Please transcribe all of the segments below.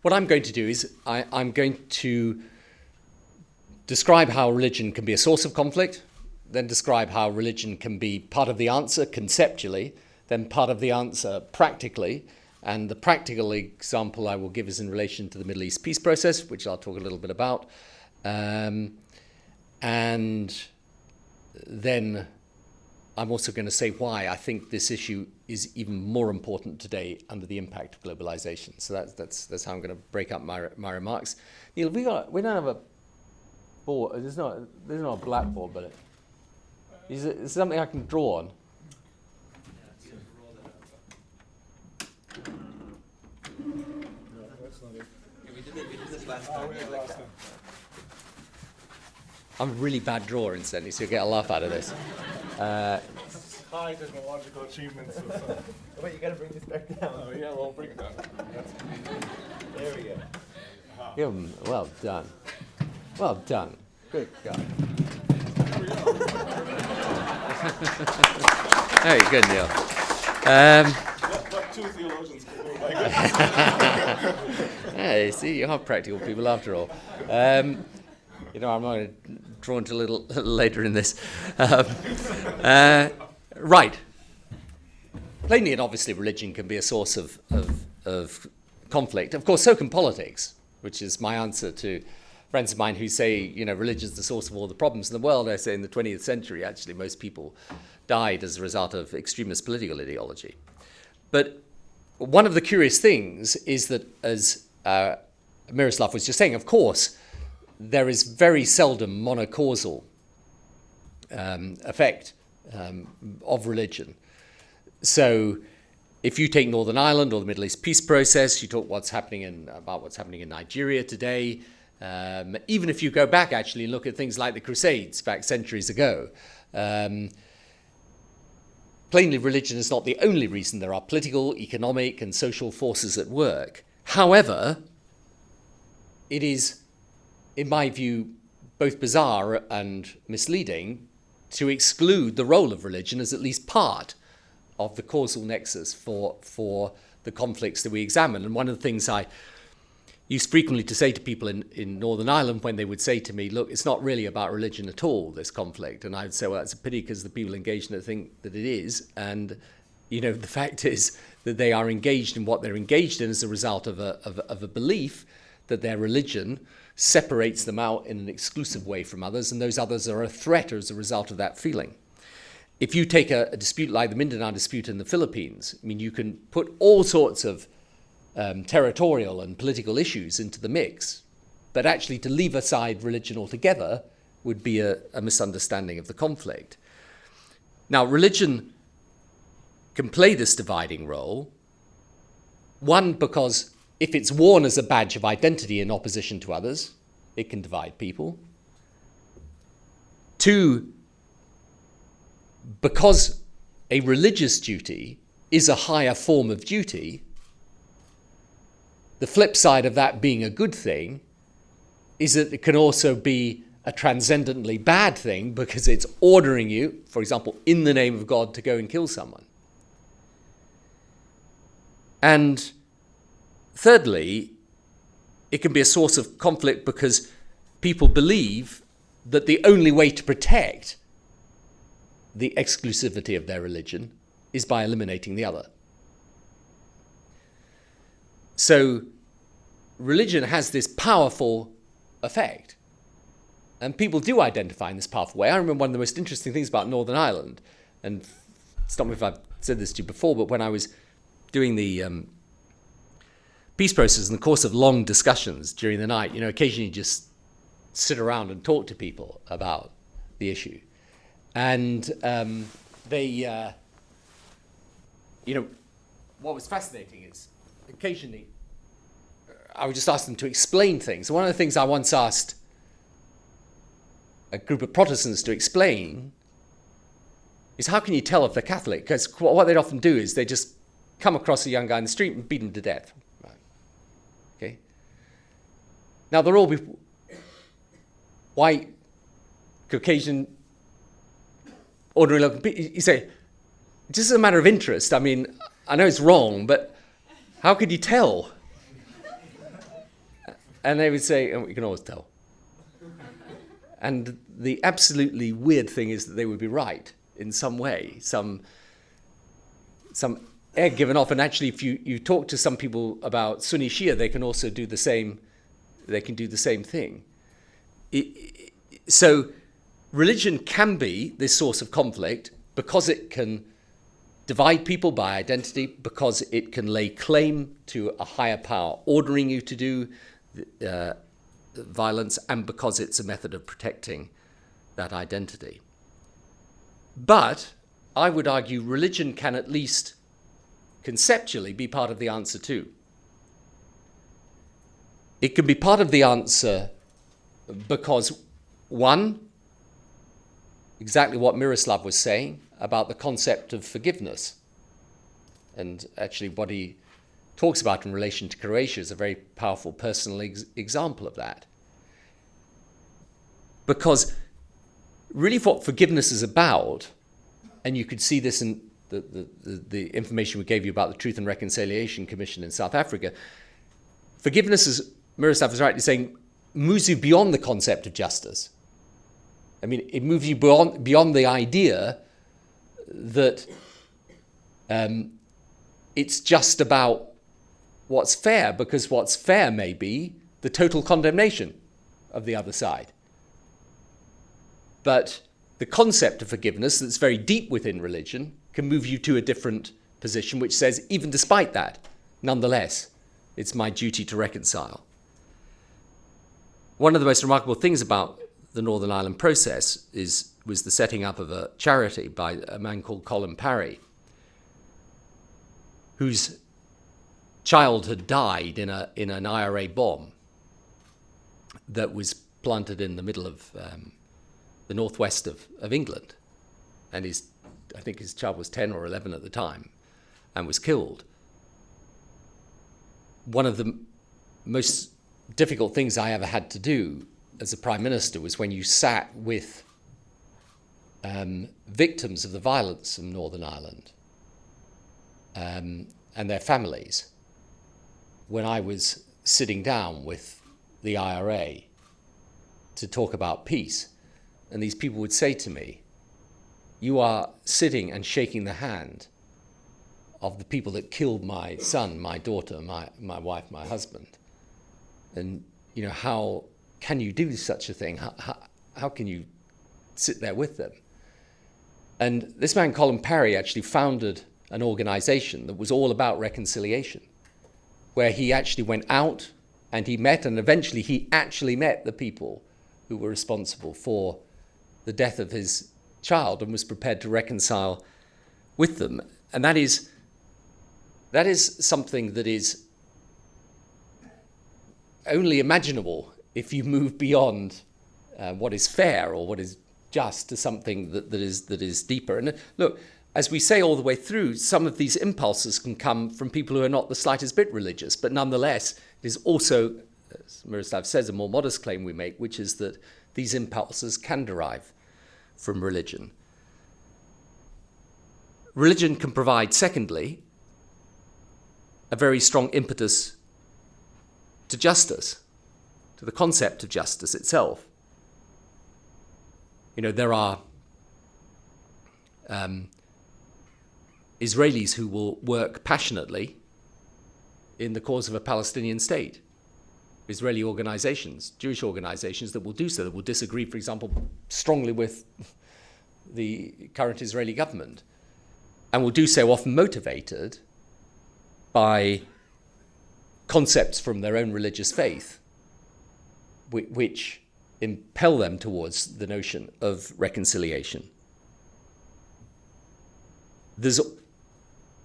what I'm going to do is I'm going to describe how religion can be a source of conflict, then describe how religion can be part of the answer conceptually, then part of the answer practically. And the practical example I will give is in relation to the Middle East peace process, which I'll talk a little bit about. And then I'm also going to say why I think this issue is even more important today under the impact of globalization. So that's how I'm going to break up my remarks. Neil, we don't have a board. There's not a blackboard, but it's something I can draw on. I'm a really bad drawer, incidentally, so you'll get a laugh out of this. High technological achievements. Wait, you gotta bring this back down. Oh yeah, well, bring it down. There we go. Give 'em, well done. Well done. Good God. There we go. Very good, Neil. What two theologians can do like that? Hey, see, you are practical people after all. I'm going to draw into a little later in this. Right. Plainly and obviously, religion can be a source of conflict. Of course, so can politics, which is my answer to friends of mine who say, religion is the source of all the problems in the world. I say in the 20th century, actually, most people died as a result of extremist political ideology. But one of the curious things is that, as Miroslav was just saying, of course, there is very seldom monocausal effect of religion. So if you take Northern Ireland or the Middle East peace process, you talk about what's happening in Nigeria today, even if you go back actually and look at things like the Crusades back centuries ago, plainly religion is not the only reason. There are political, economic and social forces at work. However, it is, in my view, both bizarre and misleading to exclude the role of religion as at least part of the causal nexus for the conflicts that we examine. And one of the things I used frequently to say to people in Northern Ireland when they would say to me, look, it's not really about religion at all, this conflict. And I would say, well, it's a pity because the people engaged in it think that it is. And, the fact is that they are engaged in what they're engaged in as a result of a belief that their religion separates them out in an exclusive way from others, and those others are a threat as a result of that feeling. If you take a dispute like the Mindanao dispute in the Philippines, you can put all sorts of territorial and political issues into the mix, but actually to leave aside religion altogether would be a misunderstanding of the conflict. Now, religion can play this dividing role, one, because if it's worn as a badge of identity in opposition to others, it can divide people. Two, because a religious duty is a higher form of duty, the flip side of that being a good thing is that it can also be a transcendently bad thing because it's ordering you, for example, in the name of God, to go and kill someone. And thirdly, it can be a source of conflict because people believe that the only way to protect the exclusivity of their religion is by eliminating the other. So religion has this powerful effect, and people do identify in this powerful way. I remember one of the most interesting things about Northern Ireland, and stop me if I've said this to you before, but when I was doing the peace process in the course of long discussions during the night, occasionally just sit around and talk to people about the issue. And what was fascinating is occasionally I would just ask them to explain things. One of the things I once asked a group of Protestants to explain is, how can you tell if they're Catholic? Because what they'd often do is they just come across a young guy in the street and beat him to death. Right. Okay. Now they're all white, Caucasian, ordinary looking. You say, just as a matter of interest, I know it's wrong, but how could you tell? And they would say, oh, you can always tell. And the absolutely weird thing is that they would be right in some way, some egg given off. And actually, if you talk to some people about Sunni Shia, they can also do the same. They can do the same thing. So religion can be this source of conflict because it can divide people by identity, because it can lay claim to a higher power ordering you to do violence, and because it's a method of protecting that identity. But I would argue religion can at least conceptually be part of the answer too. It can be part of the answer because, one, exactly what Miroslav was saying about the concept of forgiveness, and actually what he talks about in relation to Croatia is a very powerful personal example of that. Because really what forgiveness is about, and you could see this in the information we gave you about the Truth and Reconciliation Commission in South Africa, forgiveness, as Miroslav was rightly saying, moves you beyond the concept of justice. I mean, it moves you beyond the idea that it's just about what's fair, because what's fair may be the total condemnation of the other side. But the concept of forgiveness that's very deep within religion can move you to a different position, which says, even despite that, nonetheless, it's my duty to reconcile. One of the most remarkable things about the Northern Ireland process was the setting up of a charity by a man called Colin Parry, whose child had died in an IRA bomb that was planted in the middle of the northwest of England. And I think his child was 10 or 11 at the time and was killed. One of the most difficult things I ever had to do as a Prime Minister was when you sat with victims of the violence in Northern Ireland and their families, when I was sitting down with the IRA to talk about peace. And these people would say to me, you are sitting and shaking the hand of the people that killed my son, my daughter, my wife, my husband. And, how can you do such a thing? How can you sit there with them? And this man, Colin Parry, actually founded an organization that was all about reconciliation, where he actually went out and he met, and eventually he actually met the people who were responsible for the death of his child and was prepared to reconcile with them. And that is something that is only imaginable if you move beyond what is fair or what is just to something that is deeper. And look, as we say all the way through, some of these impulses can come from people who are not the slightest bit religious, but nonetheless, it is also, as Miroslav says, a more modest claim we make, which is that these impulses can derive from religion. Religion can provide, secondly, a very strong impetus to justice, to the concept of justice itself. There are Israelis who will work passionately in the cause of a Palestinian state. Israeli organizations, Jewish organizations that will do so, that will disagree, for example, strongly with the current Israeli government, and will do so often motivated by concepts from their own religious faith, which impel them towards the notion of reconciliation. There's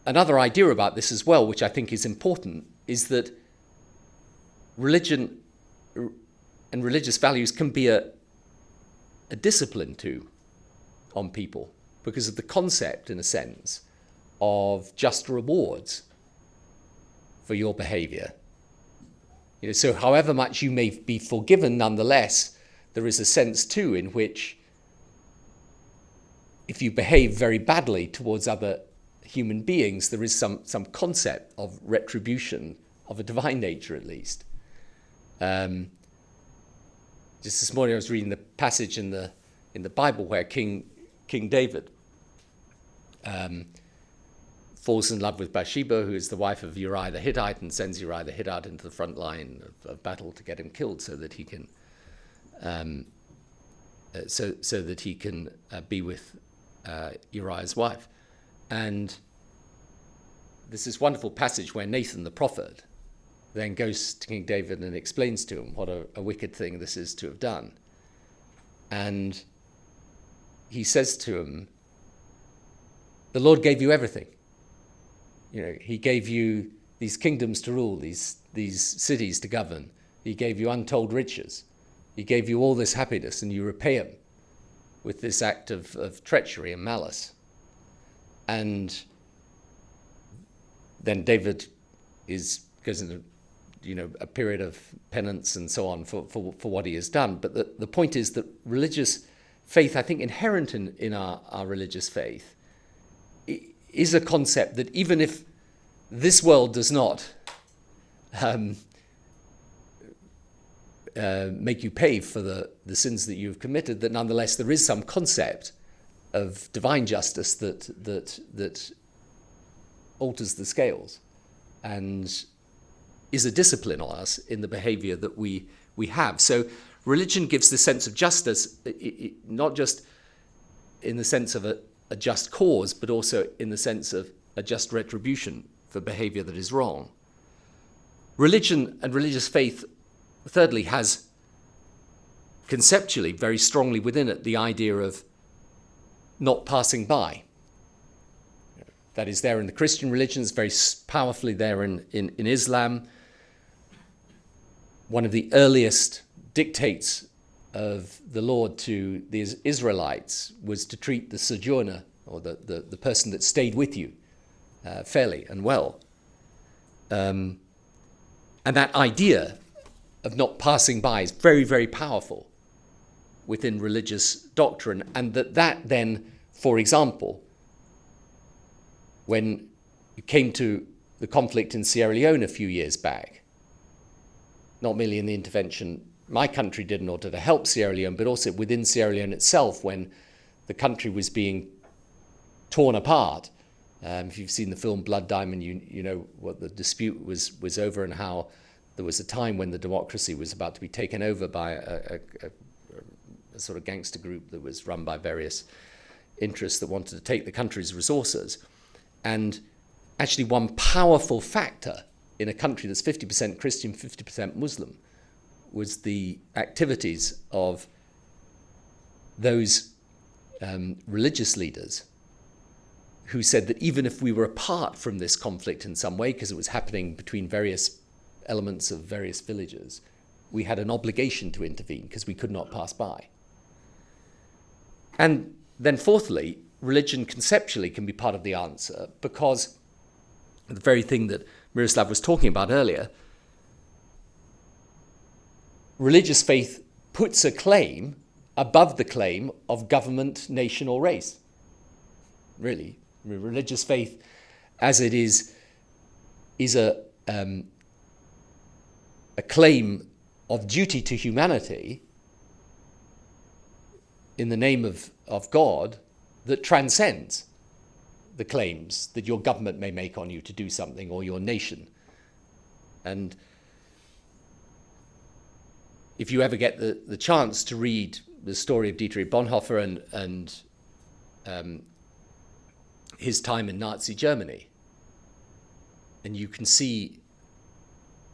another idea about this as well, which I think is important, is that religion and religious values can be a discipline too on people, because of the concept, in a sense, of just rewards for your behavior. So however much you may be forgiven, nonetheless, there is a sense too in which if you behave very badly towards other human beings, there is some concept of retribution of a divine nature, at least. Just this morning I was reading the passage in the Bible where King David falls in love with Bathsheba, who is the wife of Uriah the Hittite, and sends Uriah the Hittite into the front line of battle to get him killed, so that he can be with Uriah's wife. And there's this wonderful passage where Nathan the prophet then goes to King David and explains to him what a wicked thing this is to have done. And he says to him, the Lord gave you everything. He gave you these kingdoms to rule, these cities to govern. He gave you untold riches. He gave you all this happiness, and you repay him with this act of treachery and malice. And then David goes into a period of penance and so on for what he has done. But the point is that religious faith, I think inherent in our religious faith, is a concept that even if this world does not make you pay for the sins that you've committed, that nonetheless there is some concept of divine justice that alters the scales and is a discipline on us in the behavior that we have. So religion gives the sense of justice, not just in the sense of a just cause, but also in the sense of a just retribution for behavior that is wrong. Religion and religious faith, thirdly, has conceptually very strongly within it the idea of not passing by. That is there in the Christian religions, very powerfully there in Islam. One of the earliest dictates of the Lord to the Israelites was to treat the sojourner, or the person that stayed with you, fairly and well. And that idea of not passing by is very, very powerful within religious doctrine. And that then, for example, when it came to the conflict in Sierra Leone a few years back, not merely in the intervention my country did in order to help Sierra Leone, but also within Sierra Leone itself, when the country was being torn apart. If you've seen the film Blood Diamond, you know what the dispute was over, and how there was a time when the democracy was about to be taken over by a sort of gangster group that was run by various interests that wanted to take the country's resources. And actually one powerful factor in a country that's 50% Christian, 50% Muslim, was the activities of those religious leaders who said that even if we were apart from this conflict in some way, because it was happening between various elements of various villages, we had an obligation to intervene because we could not pass by. And then fourthly, religion conceptually can be part of the answer, because the very thing that Miroslav was talking about earlier, religious faith puts a claim above the claim of government, nation, or race. Really, religious faith, as it is a claim of duty to humanity in the name of God that transcends the claims that your government may make on you to do something, or your nation. And if you ever get the chance to read the story of Dietrich Bonhoeffer and his time in Nazi Germany, and you can see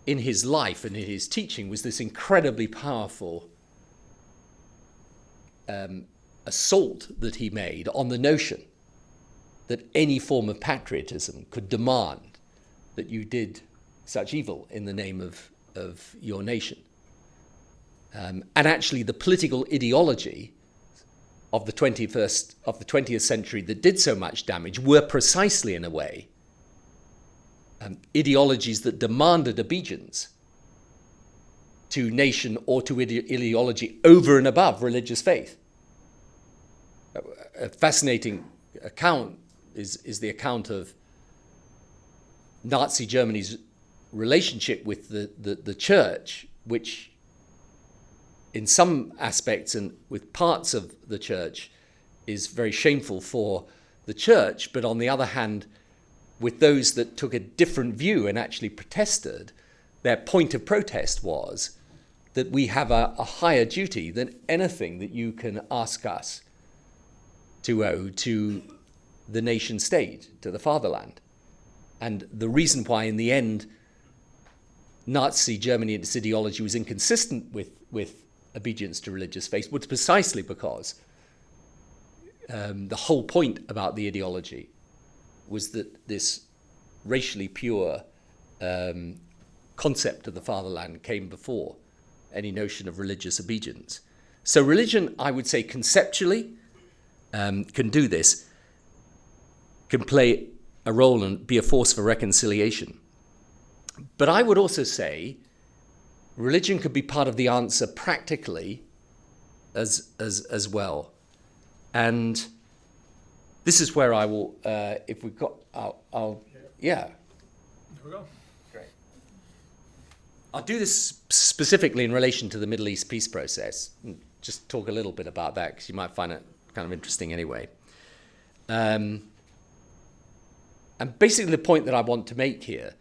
in his life and in his teaching was this incredibly powerful assault that he made on the notion that any form of patriotism could demand that you did such evil in the name of your nation. And actually the political ideology of the 20th century that did so much damage were precisely, in a way, ideologies that demanded obedience to nation or to ideology over and above religious faith. A fascinating account is the account of Nazi Germany's relationship with the church which in some aspects and with parts of the church is very shameful for the church, but on the other hand, with those that took a different view and actually protested, their point of protest was that we have a higher duty than anything that you can ask us to owe to the nation state, to the fatherland. And the reason why in the end Nazi Germany and its ideology was inconsistent with obedience to religious faith was precisely because the whole point about the ideology was that this racially pure concept of the fatherland came before any notion of religious obedience. So religion, I would say conceptually, can do this, can play a role and be a force for reconciliation. But I would also say religion could be part of the answer practically as well. And this is where I will, if we've got, yeah. Here we go. Great. I'll do this specifically in relation to the Middle East peace process. Just talk a little bit about that because you might find it kind of interesting anyway. And basically the point that I want to make here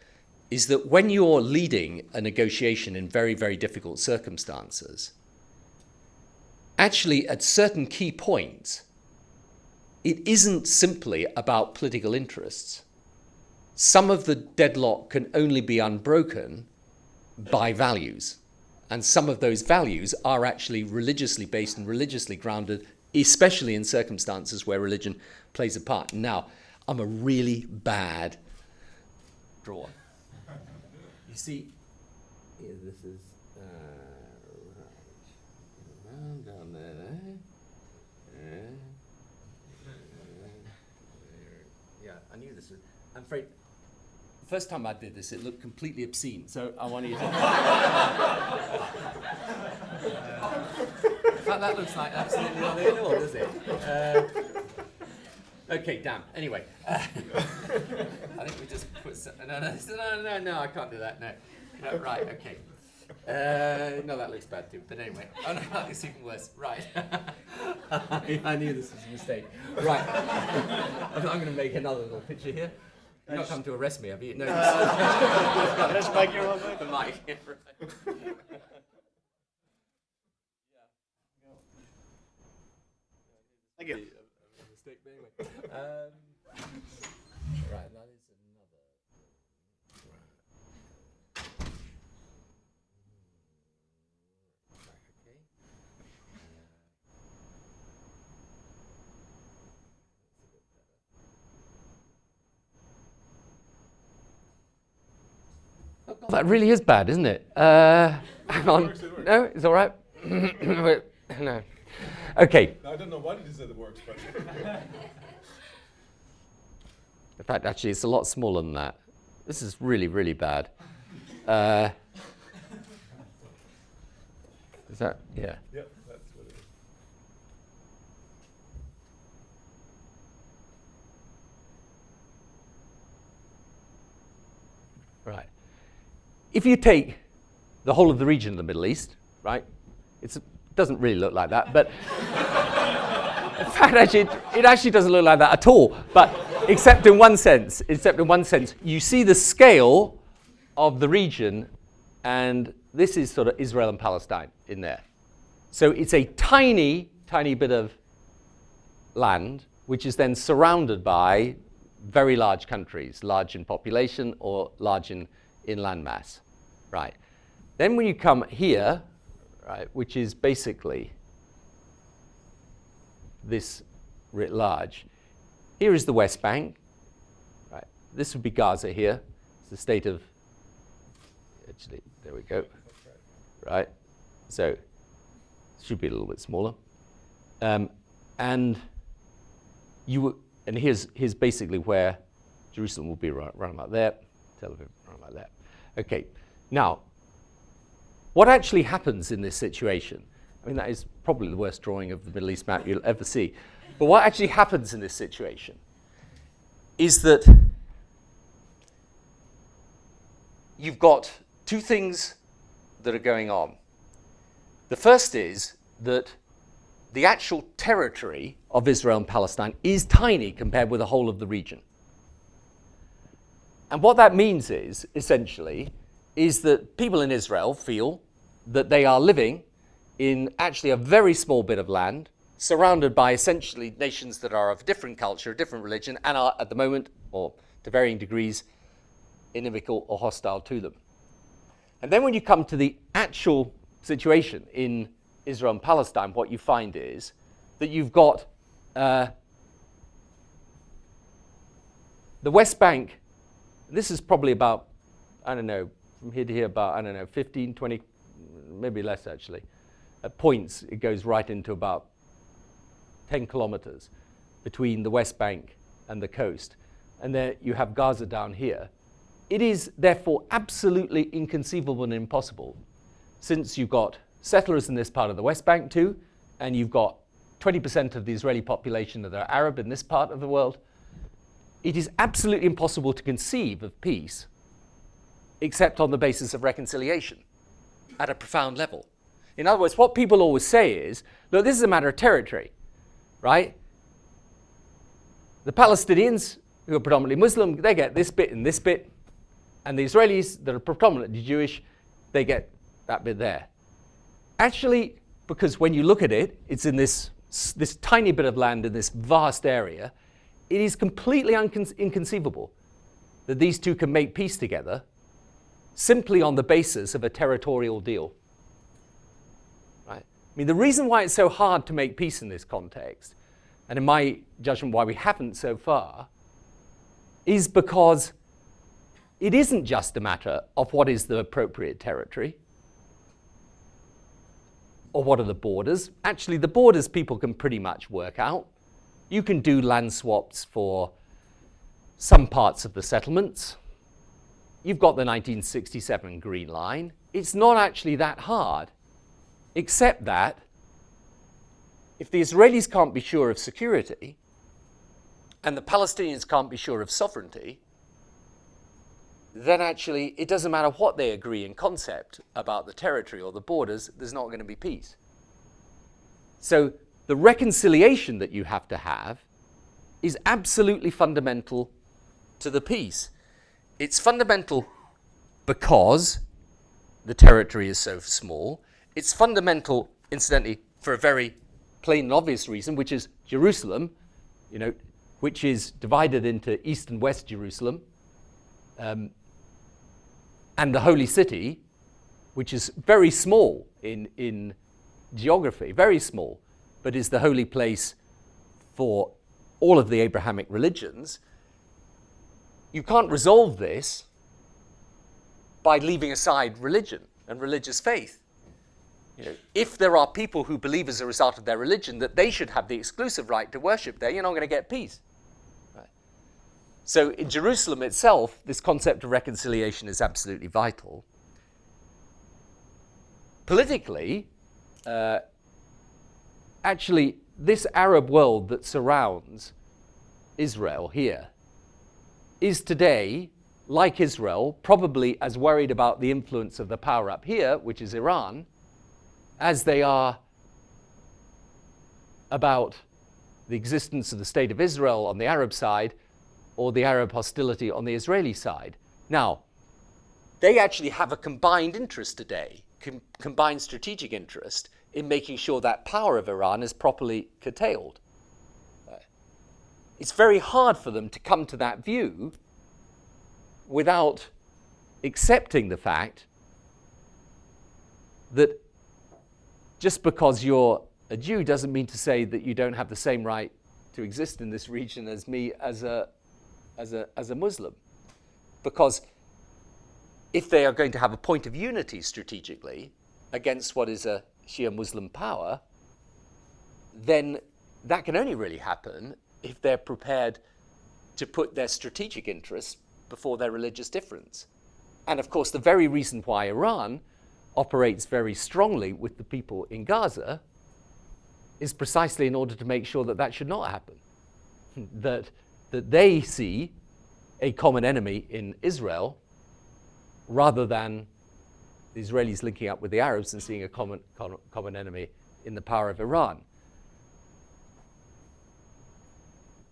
is that when you're leading a negotiation in very, very difficult circumstances, actually at certain key points, it isn't simply about political interests. Some of the deadlock can only be unbroken by values. And some of those values are actually religiously based and religiously grounded, especially in circumstances where religion plays a part. Now, I'm a really bad drawer. You see, here, this is right down there. Yeah, I knew this. I'm afraid the first time I did this, it looked completely obscene. So I want you to. In fact, that looks like absolutely nothing at all, does it? Okay, damn. Anyway, I think we just put no, I can't do that. No, right, okay. No, that looks bad too. But anyway, oh no, that looks even worse. Right. I knew this was a mistake. Right. I'm going to make another little picture here. You've not come to arrest me, have you? No. That's Mike, you're on The mic. Yeah, right. Thank you. A mistake, but anyway. Right, that is another. Okay. Oh, God, that really is bad, isn't it? Hang on. It works. No, it's all right. No. Okay. Now, I don't know what it is that it works, but In fact, actually, it's a lot smaller than that. This is really, really bad. Is that, yeah. yeah, that's what it is. Right. If you take the whole of the region of the Middle East, right, it doesn't really look like that, but in fact, actually, it actually doesn't look like that at all, but except in one sense, you see the scale of the region, and this is sort of Israel and Palestine in there. So it's a tiny, tiny bit of land, which is then surrounded by very large countries, large in population or large in landmass, right? Then when you come here, right, which is basically this writ large, here is the West Bank, right? This would be Gaza here. It's the state of, actually, there we go, right? So it should be a little bit smaller. And here's basically where Jerusalem will be right about there, Tel Aviv right about there. Okay, now, what actually happens in this situation? I mean, that is probably the worst drawing of the Middle East map you'll ever see. But what actually happens in this situation is that you've got two things that are going on. The first is that the actual territory of Israel and Palestine is tiny compared with the whole of the region. And what that means is, essentially, is that people in Israel feel that they are living in actually a very small bit of land, surrounded by essentially nations that are of different culture, different religion, and are at the moment, or to varying degrees, inimical or hostile to them. And then when you come to the actual situation in Israel and Palestine, what you find is that you've got the West Bank. This is probably about, I don't know, from here to here about, 15, 20, maybe less actually. At points, it goes right into about 10 kilometers between the West Bank and the coast. And there you have Gaza down here. It is therefore absolutely inconceivable and impossible, since you've got settlers in this part of the West Bank too, and you've got 20% of the Israeli population that are Arab in this part of the world. It is absolutely impossible to conceive of peace except on the basis of reconciliation at a profound level. In other words, what people always say is, look, this is a matter of territory, right? The Palestinians, who are predominantly Muslim, they get this bit and this bit, and the Israelis that are predominantly Jewish, they get that bit there. Actually, because when you look at it, it's in this tiny bit of land in this vast area, it is completely inconceivable that these two can make peace together simply on the basis of a territorial deal. Right? I mean, the reason why it's so hard to make peace in this context, and in my judgment why we haven't so far, is because it isn't just a matter of what is the appropriate territory or what are the borders. Actually, the borders people can pretty much work out. You can do land swaps for some parts of the settlements. You've got the 1967 Green Line. It's not actually that hard, except that if the Israelis can't be sure of security and the Palestinians can't be sure of sovereignty, then actually it doesn't matter what they agree in concept about the territory or the borders, there's not going to be peace. So the reconciliation that you have to have is absolutely fundamental to the peace. It's fundamental because the territory is so small. It's fundamental, incidentally, for a very plain and obvious reason, which is Jerusalem, which is divided into East and West Jerusalem, and the Holy City, which is very small in geography, very small, but is the holy place for all of the Abrahamic religions. You can't resolve this by leaving aside religion and religious faith. If there are people who believe as a result of their religion that they should have the exclusive right to worship there, you're not going to get peace. Right? So in Jerusalem itself, this concept of reconciliation is absolutely vital. Politically, actually, this Arab world that surrounds Israel here is today, like Israel, probably as worried about the influence of the power up here, which is Iran, as they are about the existence of the State of Israel on the Arab side or the Arab hostility on the Israeli side. Now, they actually have a combined interest today, combined strategic interest in making sure that power of Iran is properly curtailed. It's very hard for them to come to that view without accepting the fact that just because you're a Jew doesn't mean to say that you don't have the same right to exist in this region as me as a Muslim. Because if they are going to have a point of unity strategically against what is a Shia Muslim power, then that can only really happen if they're prepared to put their strategic interests before their religious difference. And of course, the very reason why Iran operates very strongly with the people in Gaza is precisely in order to make sure that that should not happen. That they see a common enemy in Israel rather than the Israelis linking up with the Arabs and seeing a common enemy in the power of Iran.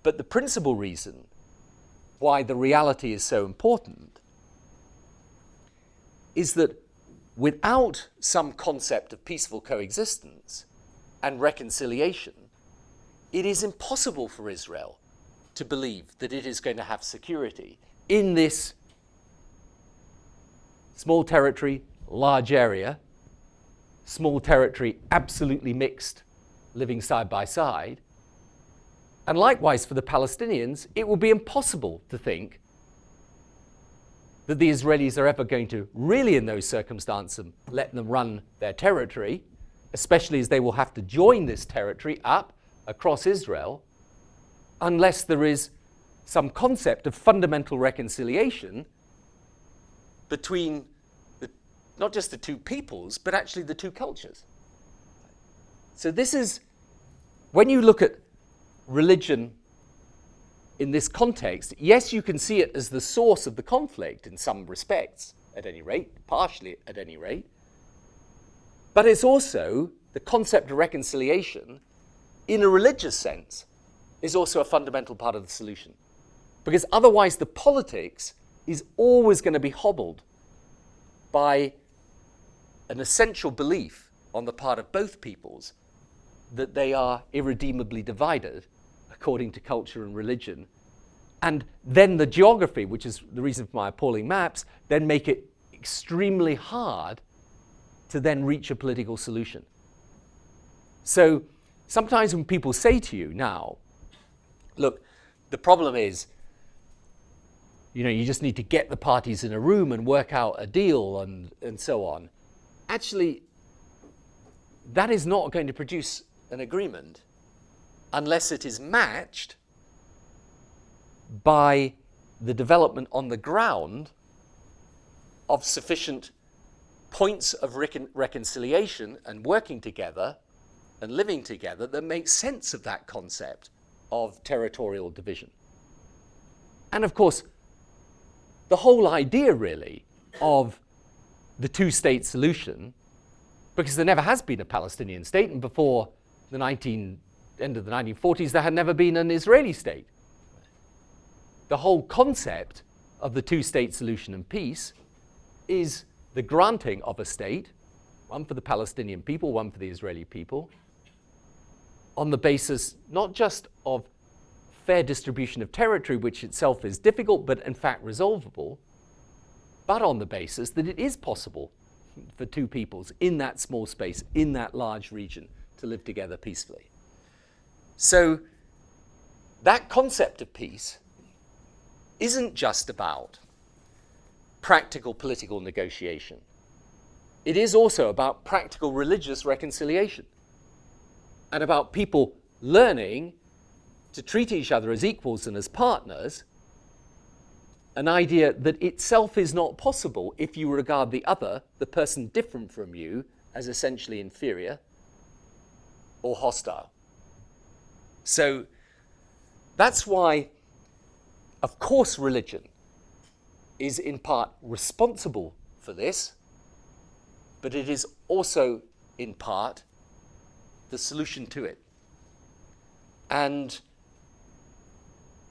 But the principal reason why the reality is so important is that without some concept of peaceful coexistence and reconciliation, it is impossible for Israel to believe that it is going to have security in this small territory, large area, small territory, absolutely mixed, living side by side. And likewise for the Palestinians, it will be impossible to think that the Israelis are ever going to really, in those circumstances, let them run their territory, especially as they will have to join this territory up across Israel, unless there is some concept of fundamental reconciliation between not just the two peoples, but actually the two cultures. So this is, when you look at religion in this context, yes, you can see it as the source of the conflict in some respects, at any rate, partially at any rate, but it's also the concept of reconciliation in a religious sense is also a fundamental part of the solution. Because otherwise the politics is always going to be hobbled by an essential belief on the part of both peoples that they are irredeemably divided according to culture and religion. And then the geography, which is the reason for my appalling maps, then make it extremely hard to then reach a political solution. So sometimes when people say to you now, look, the problem is, you just need to get the parties in a room and work out a deal and so on. Actually, that is not going to produce an agreement unless it is matched by the development on the ground of sufficient points of reconciliation and working together and living together that makes sense of that concept of territorial division. And of course, the whole idea really of the two-state solution, because there never has been a Palestinian state, and before the end of the 1940s there had never been an Israeli state. The whole concept of the two-state solution and peace is the granting of a state, one for the Palestinian people, one for the Israeli people, on the basis not just of fair distribution of territory, which itself is difficult but in fact resolvable, but on the basis that it is possible for two peoples in that small space, in that large region, to live together peacefully. So that concept of peace isn't just about practical political negotiation. It is also about practical religious reconciliation and about people learning to treat each other as equals and as partners, an idea that itself is not possible if you regard the other, the person different from you, as essentially inferior or hostile. So that's why, of course, religion is in part responsible for this, but it is also in part the solution to it. And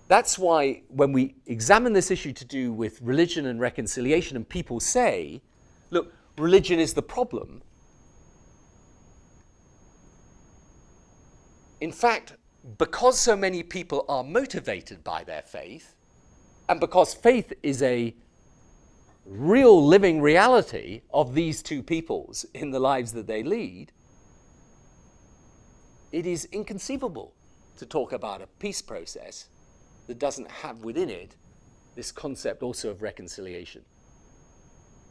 that's why when we examine this issue to do with religion and reconciliation, and people say, look, religion is the problem, in fact, because so many people are motivated by their faith, and because faith is a real living reality of these two peoples in the lives that they lead, it is inconceivable to talk about a peace process that doesn't have within it this concept also of reconciliation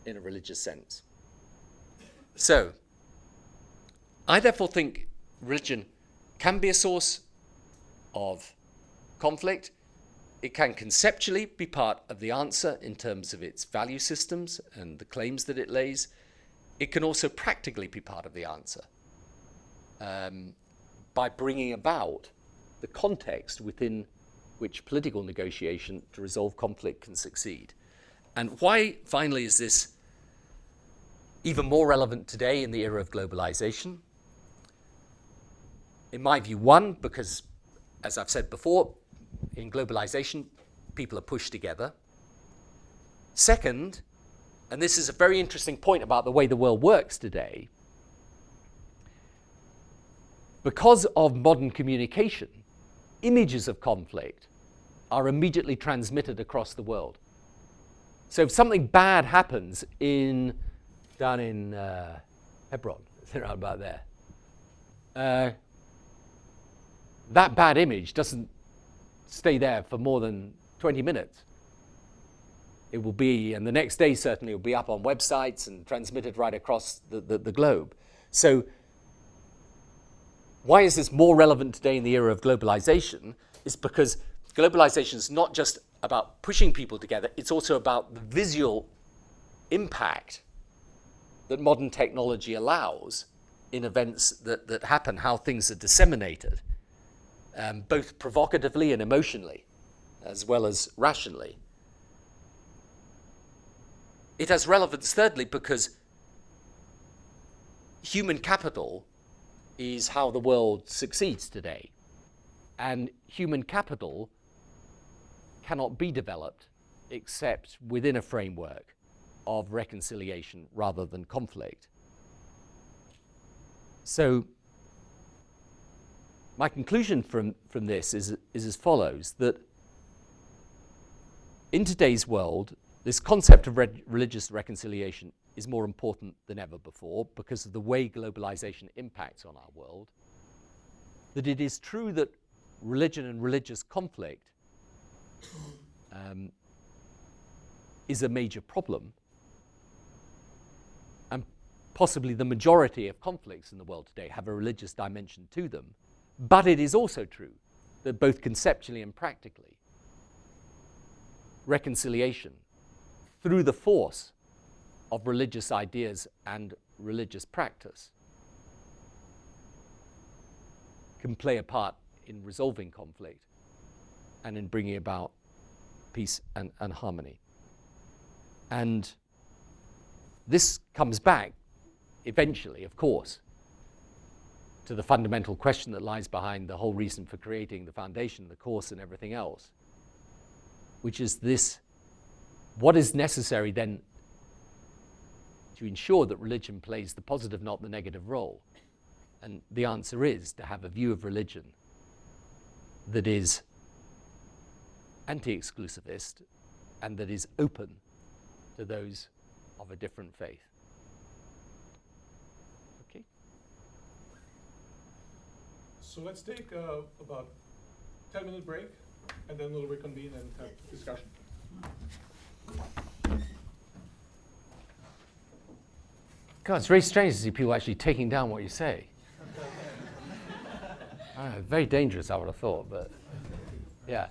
in a religious sense. So, I therefore think religion can be a source of conflict. It can conceptually be part of the answer in terms of its value systems and the claims that it lays. It can also practically be part of the answer by bringing about the context within which political negotiation to resolve conflict can succeed. And why, finally, is this even more relevant today in the era of globalization. In my view, one, because, as I've said before, in globalization, people are pushed together. Second, and this is a very interesting point about the way the world works today, because of modern communication, images of conflict are immediately transmitted across the world. So if something bad happens down in Hebron, around about there, that bad image doesn't stay there for more than 20 minutes. It will be, and the next day certainly, it will be up on websites and transmitted right across the globe. So why is this more relevant today in the era of globalization? It's because globalization is not just about pushing people together, it's also about the visual impact that modern technology allows in events that happen, how things are disseminated, both provocatively and emotionally, as well as rationally. It has relevance, thirdly, because human capital is how the world succeeds today. And human capital cannot be developed except within a framework of reconciliation rather than conflict. So my conclusion from this is as follows, that in today's world, this concept of religious reconciliation is more important than ever before because of the way globalization impacts on our world. That it is true that religion and religious conflict is a major problem, and possibly the majority of conflicts in the world today have a religious dimension to them. But it is also true that both conceptually and practically, reconciliation through the force of religious ideas and religious practice can play a part in resolving conflict and in bringing about peace and harmony. And this comes back eventually, of course, to the fundamental question that lies behind the whole reason for creating the foundation, the course, and everything else, which is this: what is necessary then to ensure that religion plays the positive, not the negative role? And the answer is to have a view of religion that is anti-exclusivist and that is open to those of a different faith. Okay. So let's take about 10-minute break, and then we'll reconvene and have discussion. God, it's very strange to see people actually taking down what you say. Very dangerous, I would have thought, but yeah.